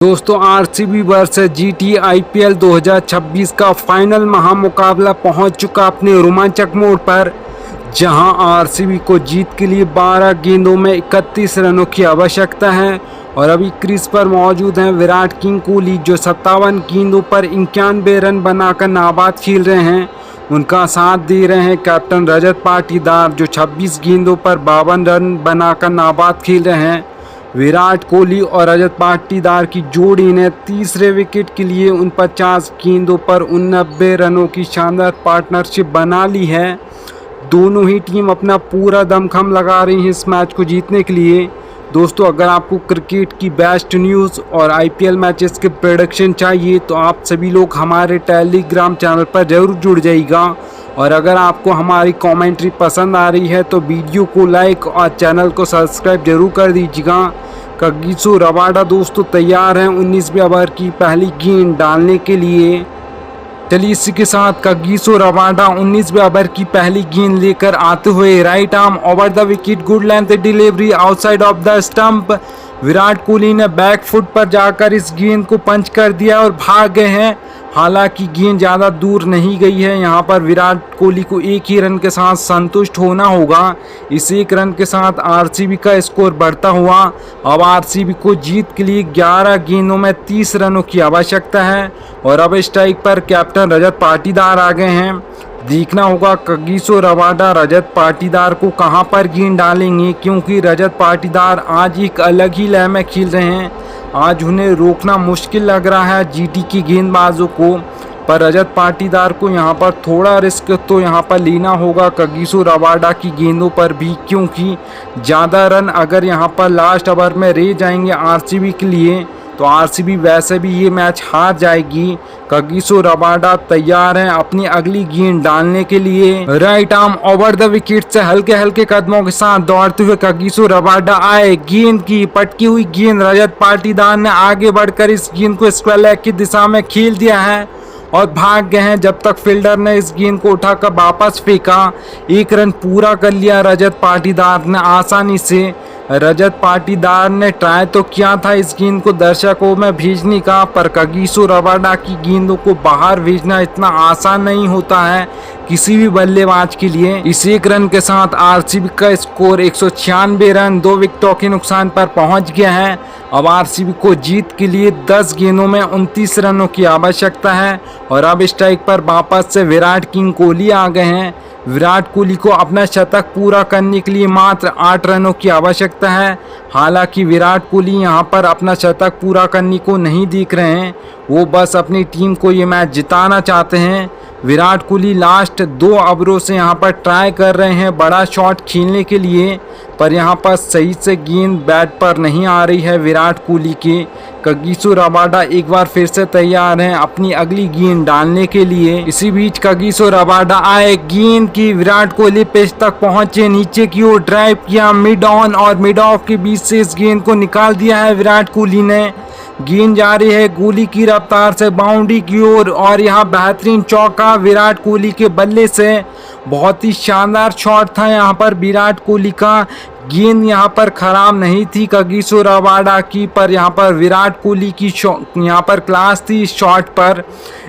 दोस्तों RCB versus GT IPL 2026 का final महामुकाबला पहुंच चुका अपने रोमांचक मोड़ पर, जहां आरसीबी को जीत के लिए 12 गेंदों में 31 रनों की आवश्यकता है और अभी क्रीज पर मौजूद हैं विराट किंग कोहली, जो 57 गेंदों पर 91 रन बनाकर नाबाद खेल रहे हैं। उनका साथ दे रहे हैं कैप्टन रजत पाटीदार, जो 26 गेंदों पर 52 रन बनाकर नाबाद खेल रहे हैं। विराट कोहली और रजत पाटीदार की जोड़ी ने तीसरे विकेट के लिए 49 गेंदों पर 89 रनों की शानदार पार्टनरशिप बना ली है। दोनों ही टीम अपना पूरा दमखम लगा रही है इस मैच को जीतने के लिए। दोस्तों, अगर आपको क्रिकेट की बेस्ट न्यूज़ और आईपीएल मैचेस के प्रेडिक्शन चाहिए तो आप सभी लोग हमारे टेलीग्राम चैनल पर ज़रूर जुड़ जाइएगा। और अगर आपको हमारी कमेंट्री पसंद आ रही है तो वीडियो को लाइक और चैनल को सब्सक्राइब जरूर कर दीजिएगा। कगिसो रबाडा दोस्तों तैयार हैं 19वें ओवर की पहली गेंद डालने के लिए। चलिए इसी के साथ कगिसो रबाडा 19वें ओवर की पहली गेंद लेकर आते हुए right arm over the wicket, good length delivery outside of the stump. Virat Kohli ने बैक फुट पर जाकर इस गेंद को पंच कर दिया और भाग गए हैं। हालांकि गेंद ज़्यादा दूर नहीं गई है। यहां पर विराट कोहली को एक ही रन के साथ संतुष्ट होना होगा। इस एक रन के साथ आरसीबी का स्कोर बढ़ता हुआ अब आरसीबी को जीत के लिए 11 गेंदों में 30 रनों की आवश्यकता है और अब स्ट्राइक पर कैप्टन रजत पाटीदार आ गए हैं। देखना होगा कगिसो रबाडा रजत पाटीदार को कहां पर गेंद डालेंगे, क्योंकि रजत पाटीदार आज एक अलग ही लय में खेल रहे हैं। आज उन्हें रोकना मुश्किल लग रहा है जीटी की गेंदबाजों को, पर रजत पाटीदार को यहां पर थोड़ा रिस्क तो यहां पर लेना होगा कगिसो रबाडा की गेंदों पर भी, क्योंकि ज़्यादा रन अगर यहां पर लास्ट ओवर में रह जाएंगे आरसीबी के लिए तो आरसीबी वैसे भी ये मैच हार जाएगी। कगिसो रबाडा तैयार हैं अपनी अगली गेंद डालने के लिए। Right arm over the wicket से हल्के हल्के कदमों के साथ दौड़ते हुए कगिसो रबाडा आए। गेंद की पटकी हुई गेंद रजत पाटीदार ने आगे बढ़कर इस गेंद को स्क्वायर लेग की दिशा में खेल दिया है और भाग गए हैं जब तक फील्डर ने इस गेंद को उठाकर वापस फेंका। एक रन पूरा कर लिया रजत पाटीदार ने आसानी से। रजत पाटीदार ने ट्राई तो किया था इस गेंद को दर्शकों में भेजने का, पर कगिसो रबाडा की गेंदों को बाहर भेजना इतना आसान नहीं होता है किसी भी बल्लेबाज के लिए। इस एक रन के साथ आरसीबी का स्कोर 196 रन 2 विकेटों के नुकसान पर पहुंच गया है। अब आरसीबी को जीत के लिए 10 गेंदों में 29 रनों की आवश्यकता है और अब स्ट्राइक पर वापस से विराट किंग कोहली आ गए हैं। विराट कोहली को अपना शतक पूरा करने के लिए मात्र 8 रनों की आवश्यकता है। हालांकि विराट कोहली यहां पर अपना शतक पूरा करने को नहीं देख रहे हैं, वो बस अपनी टीम को ये मैच जिताना चाहते हैं। विराट कोहली लास्ट 2 ओवरों से यहां पर ट्राई कर रहे हैं बड़ा शॉट खेलने के लिए, पर यहां पर सही से गेंद बैट पर नहीं आ रही है विराट कोहली के। कगिसो रबाडा एक बार फिर से तैयार हैं अपनी अगली गेंद डालने के लिए। इसी बीच कगिसो रबाडा आए, गेंद की विराट कोहली पिच तक पहुंचे, नीचे की ओर ड्राइव किया, मिड ऑन और मिड ऑफ के बीच से इस गेंद को निकाल दिया है विराट कोहली ने। गेंद जा रही है गोली की रफ्तार से बाउंड्री की ओर और यहाँ बेहतरीन चौका विराट कोहली के बल्ले से। बहुत ही शानदार शॉट था यहाँ पर विराट कोहली का। गेंद यहाँ पर खराब नहीं थी कगिसो रबाडा की, पर यहाँ पर विराट कोहली की यहाँ पर क्लास थी इस शॉट पर।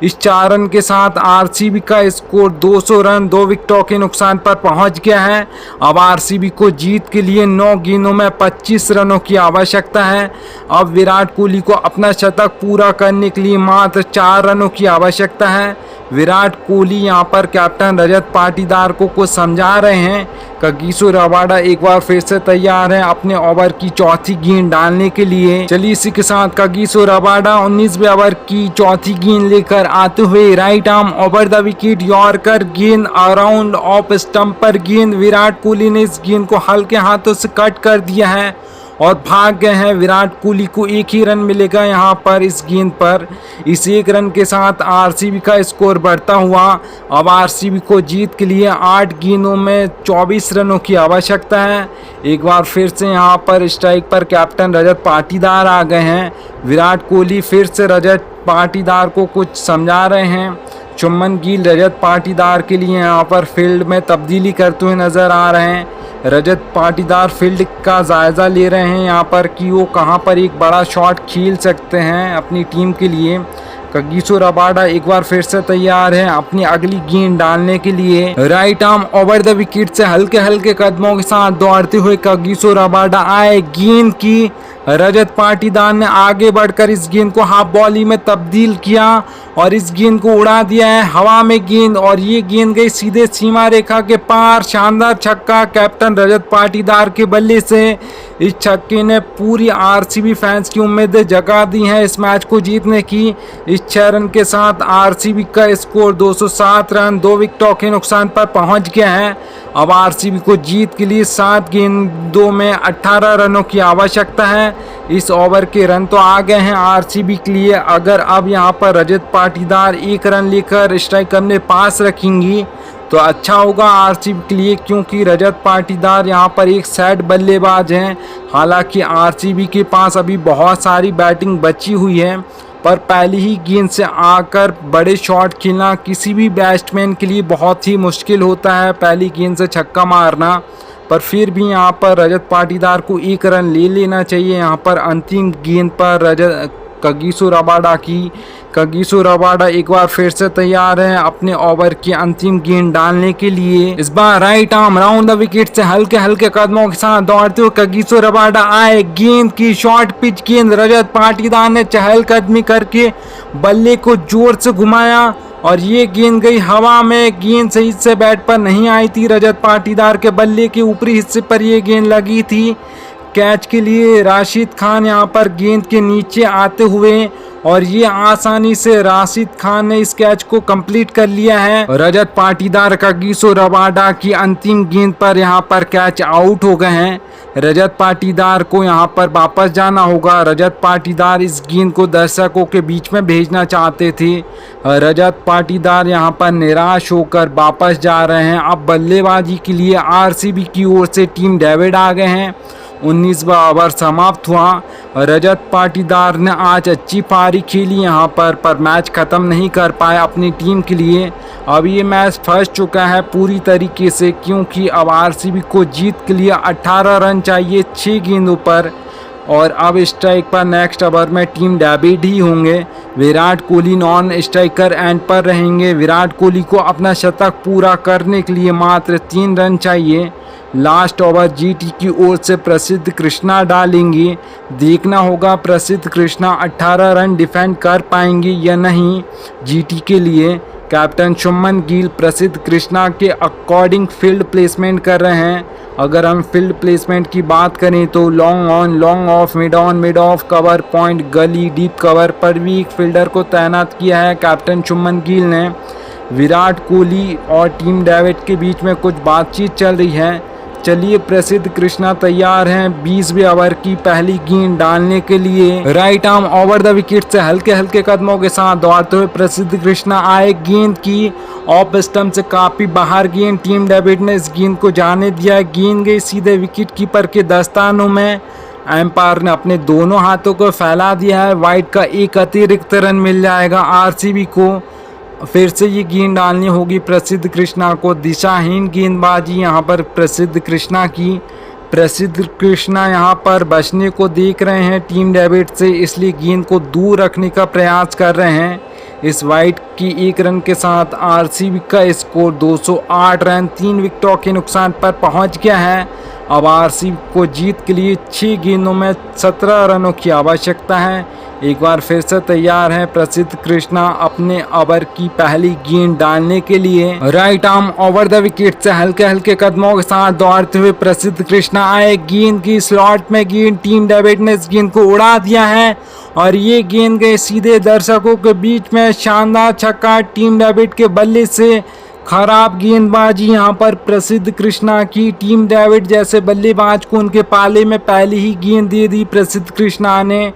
इस 4 रन के साथ आरसीबी का स्कोर 200 रन 2 विकेटों के नुकसान पर पहुंच गया है। अब आरसीबी को जीत के लिए 9 गेंदों में 25 रनों की आवश्यकता है। अब विराट कोहली को अपना शतक पूरा करने के लिए मात्र 4 रनों की आवश्यकता है। विराट कोहली यहां पर कैप्टन रजत पाटीदार को कुछ समझा रहे हैं। कगिसो रबाडा एक बार फिर से तैयार हैं अपने ओवर की चौथी गेंद डालने के लिए। चलिए इसी के साथ कगिसो रबाडा 19वें ओवर की चौथी गेंद लेकर आते हुए right arm over the wicket yorker गेंद अराउंड ऑफ स्टंप पर गेंद। विराट कोहली ने इस गेंद को हल्के हाथों से कट कर दिया है और भाग गए हैं। विराट कोहली को एक ही रन मिलेगा यहाँ पर इस गेंद पर। इस एक रन के साथ आरसीबी का स्कोर बढ़ता हुआ अब आरसीबी को जीत के लिए 8 गेंदों में 24 रनों की आवश्यकता है। एक बार फिर से यहाँ पर स्ट्राइक पर कैप्टन रजत पाटीदार आ गए हैं। विराट कोहली फिर से रजत पाटीदार को कुछ समझा रहे हैं। शुभमन गिल रजत पाटीदार के लिए यहाँ पर फील्ड में तब्दीली करते हुए नजर आ रहे हैं। रजत पाटीदार फील्ड का जायज़ा ले रहे हैं यहाँ पर कि वो कहाँ पर एक बड़ा शॉट खेल सकते हैं अपनी टीम के लिए। कगिसो रबाडा एक बार फिर से तैयार है अपनी अगली गेंद डालने के लिए। Right arm over the wicket से हल्के हल्के कदमों के साथ दौड़ते हुए कगिसो रबाडा आए, गेंद की रजत पाटीदार ने आगे बढ़कर इस गेंद को हाफ बॉली में तब्दील किया और इस गेंद को उड़ा दिया है हवा में गेंद, और ये गेंद गई सीधे सीमा रेखा के पार। शानदार छक्का कैप्टन रजत पाटीदार के बल्ले से। इस छक्के ने पूरी आरसीबी फैंस की उम्मीदें जगा दी हैं इस मैच को जीतने की। इस 6 रन के साथ आरसीबी का स्कोर 207 रन 2 विकेटों के नुकसान पर पहुंच गया है। अब आरसीबी को जीत के लिए 7 गेंदों में 18 रनों की आवश्यकता है। इस ओवर के रन तो आ गए हैं आरसीबी के लिए। अगर अब यहां पर रजत पाटीदार 1 रन लेकर स्ट्राइक अपने पास रखेंगी तो अच्छा होगा आरसीबी के लिए, क्योंकि रजत पाटीदार यहां पर एक सेट बल्लेबाज हैं। हालांकि आरसीबी के पास अभी बहुत सारी बैटिंग बची हुई है, पर पहली ही गेंद से आकर बड़े शॉट खेलना किसी भी बैट्समैन के लिए बहुत ही मुश्किल होता है, पहली गेंद से छक्का मारना। पर फिर भी यहाँ पर रजत पाटीदार को 1 रन ले लेना चाहिए। यहाँ पर अंतिम गेंद पर कगिसो रबाडा एक बार फिर से तैयार है अपने ओवर की अंतिम गेंद डालने के लिए। इस बार right arm round the wicket से हल्के हल्के कदमों के साथ दौड़ते हुए कगिसो रबाडा आए, गेंद की शॉर्ट पिच गेंद रजत पाटीदार ने चहलकदमी करके बल्ले को जोर से घुमाया और ये गेंद गई हवा में। गेंद सही से बैट पर नहीं आई थी, रजत पाटीदार के बल्ले के ऊपरी हिस्से पर ये गेंद लगी थी। कैच के लिए राशिद खान यहाँ पर गेंद के नीचे आते हुए और ये आसानी से राशिद खान ने इस कैच को कंप्लीट कर लिया है। रजत पाटीदार कगिसो रबाडा की अंतिम गेंद पर यहाँ पर कैच आउट हो गए हैं। रजत पाटीदार को यहाँ पर वापस जाना होगा। रजत पाटीदार इस गेंद को दर्शकों के बीच में भेजना चाहते थे। रजत पाटीदार यहाँ पर निराश होकर वापस जा रहे हैं। अब बल्लेबाजी के लिए आरसीबी की ओर से टीम डेविड आ गए हैं। 19वां ओवर समाप्त हुआ। रजत पाटीदार ने आज अच्छी पारी खेली यहाँ पर मैच ख़त्म नहीं कर पाए अपनी टीम के लिए। अब ये मैच फंस चुका है पूरी तरीके से, क्योंकि अब आरसीबी को जीत के लिए 18 रन चाहिए 6 गेंदों पर। और अब स्ट्राइक पर नेक्स्ट ओवर में टीम डेविड ही होंगे। Virat Kohli non striker end पर रहेंगे। विराट कोहली को अपना शतक पूरा करने के लिए मात्र 3 रन चाहिए। लास्ट ओवर जीटी की ओर से प्रसिद्ध कृष्णा डालेंगे। देखना होगा प्रसिद्ध कृष्णा 18 रन डिफेंड कर पाएंगे या नहीं जीटी के लिए। कैप्टन शुभमन गिल प्रसिद्ध कृष्णा के अकॉर्डिंग फील्ड प्लेसमेंट कर रहे हैं। अगर हम फील्ड प्लेसमेंट की बात करें तो long on, long off, mid on, mid of, cover point, गली, डीप कवर पर भी एक फील्डर को तैनात किया है कैप्टन शुभमन गिल ने। विराट कोहली और टीम डेविड के बीच में कुछ बातचीत चल रही है। चलिए प्रसिद्ध कृष्णा तैयार हैं 20वें ओवर की पहली गेंद डालने के लिए। Right arm over the wicket से हल्के हल्के कदमों के साथ दौड़ते हुए प्रसिद्ध कृष्णा आए, गेंद की ऑफ स्टंप से काफी बाहर गेंद। टीम डेविड ने इस गेंद को जाने दिया। गेंद गई सीधे विकेट कीपर के दस्तानों में। एम्पायर ने अपने दोनों हाथों को फैला दिया है। वाइड का एक अतिरिक्त रन मिल जाएगा आरसीबी को। फिर से ये गेंद डालनी होगी प्रसिद्ध कृष्णा को। दिशाहीन गेंदबाजी यहाँ पर प्रसिद्ध कृष्णा की। प्रसिद्ध कृष्णा यहाँ पर बचने को देख रहे हैं टीम डेविड से, इसलिए गेंद को दूर रखने का प्रयास कर रहे हैं। इस वाइड की 1 रन के साथ आरसीबी का स्कोर 208 रन 3 विकेटों के नुकसान पर पहुंच गया है। अब आरसीबी को जीत के लिए 6 गेंदों में 17 रनों की आवश्यकता है। एक बार फिर से तैयार हैं प्रसिद्ध कृष्णा अपने ओवर की पहली गेंद डालने के लिए। Right arm over the wicket से हल्के हल्के कदमों के साथ दौड़ते हुए प्रसिद्ध कृष्णा आए, गेंद की स्लॉट में गेंद। टीम डेविड ने इस गेंद को उड़ा दिया है और ये गेंद गए सीधे दर्शकों के बीच में। शानदार छक्का टीम डेविड के बल्ले से। खराब गेंदबाजी यहाँ पर प्रसिद्ध कृष्णा की। टीम डेविड जैसे बल्लेबाज को उनके पाले में पहले ही गेंद दे दी प्रसिद्ध कृष्णा ने।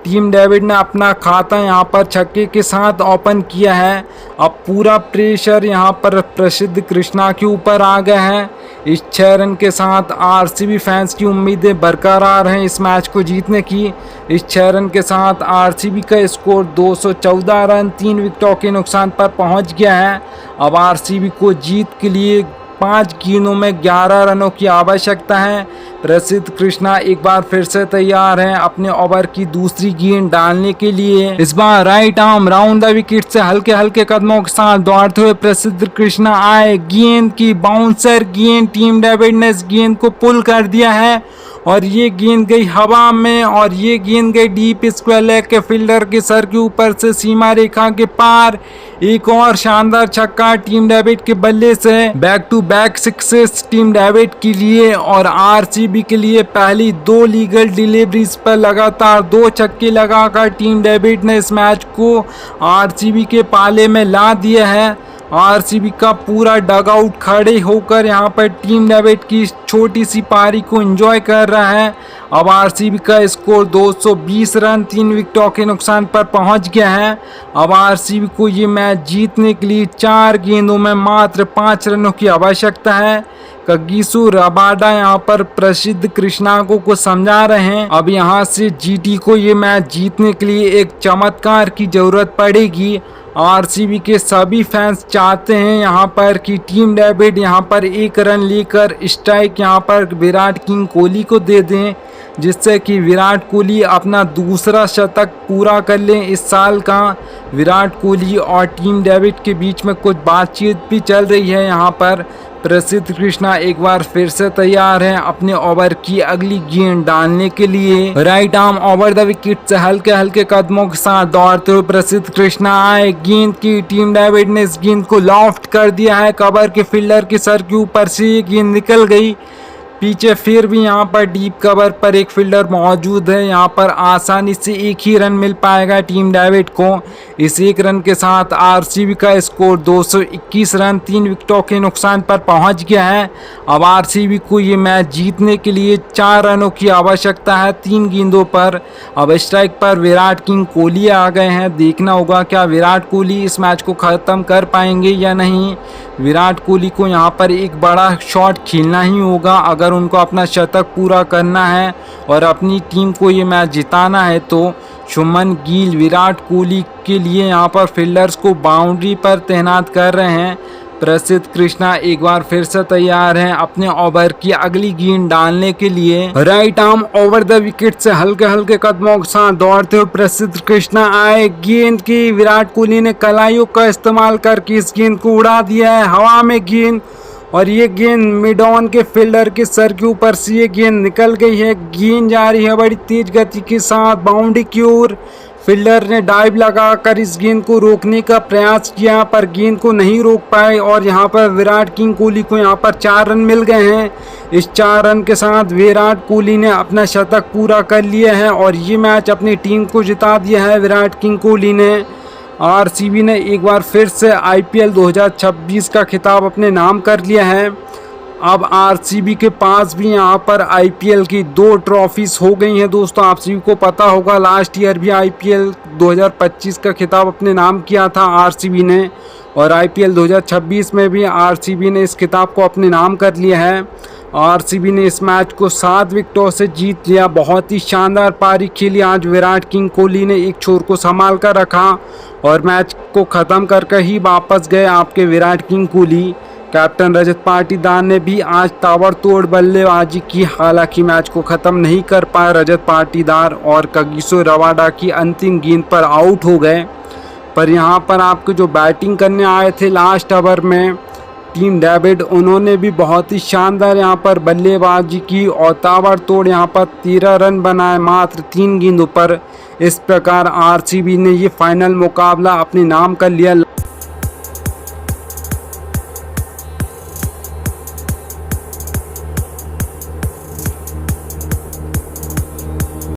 टीम डेविड ने अपना खाता यहाँ पर छक्के के साथ ओपन किया है। अब पूरा प्रेशर यहाँ पर प्रसिद्ध कृष्णा के ऊपर आ गया है। इस 6 रन के साथ आरसीबी फैंस की उम्मीदें बरकरार हैं इस मैच को जीतने की। इस 6 रन के साथ आरसीबी का स्कोर 214 रन 3 विकेटों के नुकसान पर पहुंच गया है। अब आरसीबी को जीत के लिए 5 गेंदों में 11 रनों की आवश्यकता है। प्रसिद्ध कृष्णा एक बार फिर से तैयार हैं अपने ओवर की दूसरी गेंद डालने के लिए। इस बार right arm round the wicket से हल्के हल्के कदमों के साथ दौड़ते हुए प्रसिद्ध कृष्णा आए। गेंद की बाउंसर गेंद, टीम डेविड ने इस गेंद को पुल कर दिया है और ये गेंद गई हवा में और ये गेंद गई डीप स्क्वायर लेग के फील्डर के सर के ऊपर से सीमा रेखा के पार। एक और शानदार छक्का टीम डेविड के बल्ले से। Back to back success Tim David के लिए और आरसीबी के लिए पहली 2 लीगल डिलीवरीज पर लगातार 2 छक्के लगाकर टीम डेविड ने इस मैच को आरसीबी के पाले में ला दिया है। आरसीबी का पूरा डगआउट खड़े होकर यहाँ पर टीम डेविड की छोटी सी पारी को एंजॉय कर रहा है। अब आरसीबी का स्कोर 220 रन 3 विकेटों के नुकसान पर पहुंच गया है। अब आरसीबी को ये मैच जीतने के लिए 4 गेंदों में मात्र 5 रनों की आवश्यकता है। कगिसो रबाडा यहाँ पर प्रसिद्ध कृष्णा को समझा रहे हैं। अब यहाँ से जीटी को ये मैच जीतने के लिए एक चमत्कार की जरूरत पड़ेगी। आरसीबी के सभी फैंस चाहते हैं यहाँ पर कि टीम डेविड यहाँ पर 1 रन लेकर स्ट्राइक यहाँ पर विराट किंग कोहली को दे दें, जिससे कि विराट कोहली अपना दूसरा शतक पूरा कर लें इस साल का। विराट कोहली और टीम डेविड के बीच में कुछ बातचीत भी चल रही है। यहाँ पर प्रसिद्ध कृष्णा एक बार फिर से तैयार हैं अपने ओवर की अगली गेंद डालने के लिए। Right arm over the wicket से हल्के हल्के कदमों के साथ दौड़ते हुए प्रसिद्ध कृष्णा आए। गेंद की टीम डेविड ने इस गेंद को लॉफ्ट कर दिया है। कवर के फील्डर के सर के ऊपर से ये गेंद निकल गई पीछे। फिर भी यहाँ पर डीप कवर पर एक फील्डर मौजूद है। यहाँ पर आसानी से 1 ही रन मिल पाएगा टीम डेविड को। इस 1 रन के साथ आरसीबी का स्कोर 221 रन 3 विकेटों के नुकसान पर पहुंच गया है। अब आरसीबी को ये मैच जीतने के लिए 4 रनों की आवश्यकता है 3 गेंदों पर। अब स्ट्राइक पर विराट किंग कोहली आ गए हैं। देखना होगा क्या विराट कोहली इस मैच को ख़त्म कर पाएंगे या नहीं। विराट कोहली को यहाँ पर एक बड़ा शॉट खेलना ही होगा अगर उनको अपना शतक पूरा करना है और अपनी टीम को ये मैच जिताना है। तो शुभमन गिल विराट कोहली के लिए यहाँ पर फील्डर्स को बाउंड्री पर तैनात कर रहे हैं। प्रसिद्ध कृष्णा एक बार फिर से तैयार हैं अपने ओवर की अगली गेंद डालने के लिए। Right arm over the wicket से हल्के हल्के कदमों के साथ दौड़ते हुए प्रसिद्ध कृष्णा आए। गेंद की विराट कोहली ने कलाइयों का इस्तेमाल करके इस गेंद को उड़ा दिया है हवा में गेंद, और ये गेंद मिड ऑन के फील्डर के सर के ऊपर से ये गेंद निकल गई है। गेंद जा रही है बड़ी तेज गति के साथ बाउंड्री की ओर। फील्डर ने डाइव लगाकर इस गेंद को रोकने का प्रयास किया पर गेंद को नहीं रोक पाए और यहाँ पर विराट किंग कोहली को यहाँ पर 4 रन मिल गए हैं। इस 4 रन के साथ विराट कोहली ने अपना शतक पूरा कर लिया है और ये मैच अपनी टीम को जिता दिया है विराट किंग कोहली ने। आरसीबी ने एक बार फिर से आईपीएल 2026 का खिताब अपने नाम कर लिया है। अब आरसीबी के पास भी यहाँ पर आईपीएल की 2 ट्रॉफीज हो गई हैं। दोस्तों आप सभी को पता होगा लास्ट ईयर भी आईपीएल 2025 का खिताब अपने नाम किया था आरसीबी ने, और आईपीएल 2026 में भी आरसीबी ने इस खिताब को अपने नाम कर लिया है। आरसीबी ने इस मैच को 7 विकेटों से जीत लिया। बहुत ही शानदार पारी खेली आज विराट किंग कोहली ने, एक छोर को संभाल कर रखा और मैच को ख़त्म करके ही वापस गए आपके विराट किंग कोहली। कैप्टन रजत पाटीदार ने भी आज ताबड़तोड़ बल्लेबाजी की, हालांकि मैच को ख़त्म नहीं कर पाए रजत पाटीदार और कगिसो रबाडा की अंतिम गेंद पर आउट हो गए। पर यहाँ पर आपको जो बैटिंग करने आए थे लास्ट ओवर में टीम डेविड, उन्होंने भी बहुत ही शानदार यहाँ पर बल्लेबाजी की और ताबड़तोड़ यहाँ पर 13 रन बनाए मात्र 3 गेंदों पर। इस प्रकार आरसीबी ने ये फाइनल मुकाबला अपने नाम कर लिया।